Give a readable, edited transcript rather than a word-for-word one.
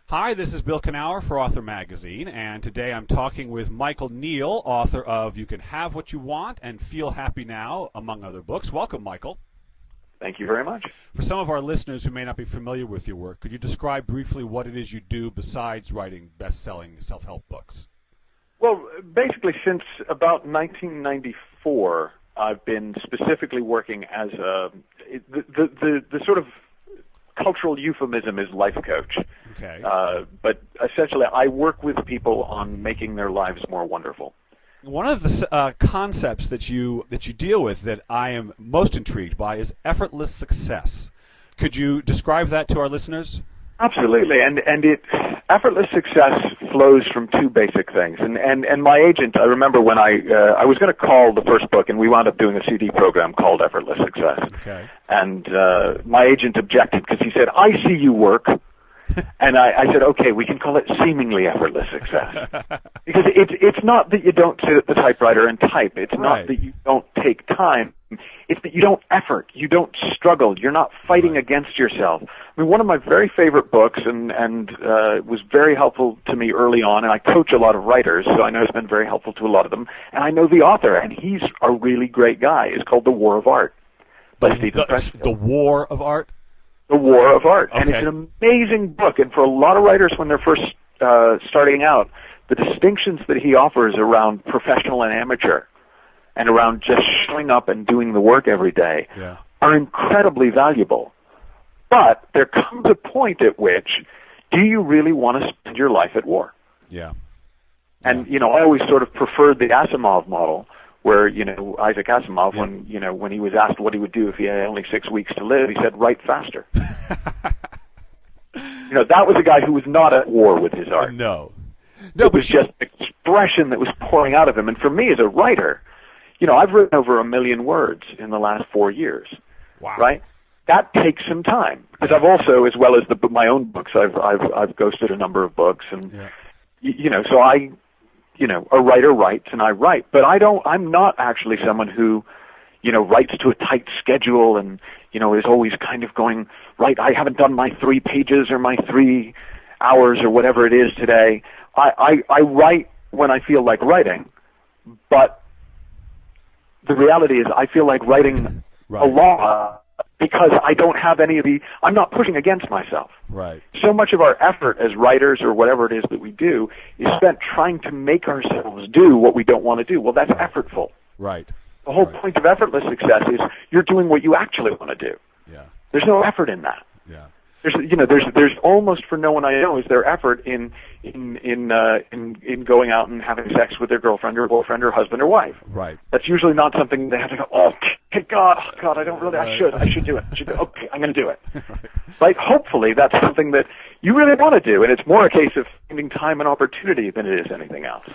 Hi, this is Bill Knauer for Author Magazine, and today I'm talking with Michael Neill, author of You Can Have What You Want and Feel Happy Now, among other books. Welcome, Michael. Thank you very much. For some of our listeners who may not be familiar with your work, could you describe briefly what it is you do besides writing best-selling self-help books? Well, basically, since about 1994, I've been specifically working as the sort of cultural euphemism is life coach. Okay. But essentially, I work with people on making their lives more wonderful. One of the concepts that you deal with that I am most intrigued by is effortless success. Could you describe that to our listeners? Absolutely, and effortless success flows from two basic things. And my agent, I remember when I was going to call the first book, and we wound up doing a CD program called Effortless Success. Okay. And my agent objected because he said, "I see you work." And I said, okay, we can call it seemingly effortless success. Because it's not that you don't sit at the typewriter and type. It's not that you don't take time. It's that you don't effort. You don't struggle. You're not fighting against yourself. I mean, one of my very favorite books and was very helpful to me early on, and I coach a lot of writers, so I know it's been very helpful to a lot of them, and I know the author, and he's a really great guy. It's called The War of Art by Stephen Pressfield. The War of Art? The War of Art. Okay. And it's an amazing book. And for a lot of writers when they're first starting out, the distinctions that he offers around professional and amateur and around just showing up and doing the work every day are incredibly valuable. But there comes a point at which, do you really want to spend your life at war? Yeah. And, I always sort of preferred the Asimov model, where, Isaac Asimov, when he was asked what he would do if he had only 6 weeks to live, he said, write faster. That was a guy who was not at war with his art. No, it was just expression that was pouring out of him. And for me as a writer, I've written over 1 million words in the last 4 years. Wow. Right? That takes some time. Because I've also, as well as my own books, I've ghosted a number of books. And, so a writer writes and I write, but I'm not actually someone who, writes to a tight schedule and, is always kind of going, right, I haven't done my 3 pages or my 3 hours or whatever it is today. I write when I feel like writing, but the reality is I feel like writing a lot because I don't have I'm not pushing against myself. Right. So much of our effort as writers or whatever it is that we do is spent trying to make ourselves do what we don't want to do. Well, that's effortful. Right. The whole point of effortless success is you're doing what you actually want to do. Yeah. There's no effort in that. Yeah. There's almost, for no one I know, is there effort in going out and having sex with their girlfriend or boyfriend or husband or wife. Right. That's usually not something they have to go, God, I don't really, I should do it. Okay, I'm going to do it. Right? Hopefully that's something that you really want to do, and it's more a case of finding time and opportunity than it is anything else.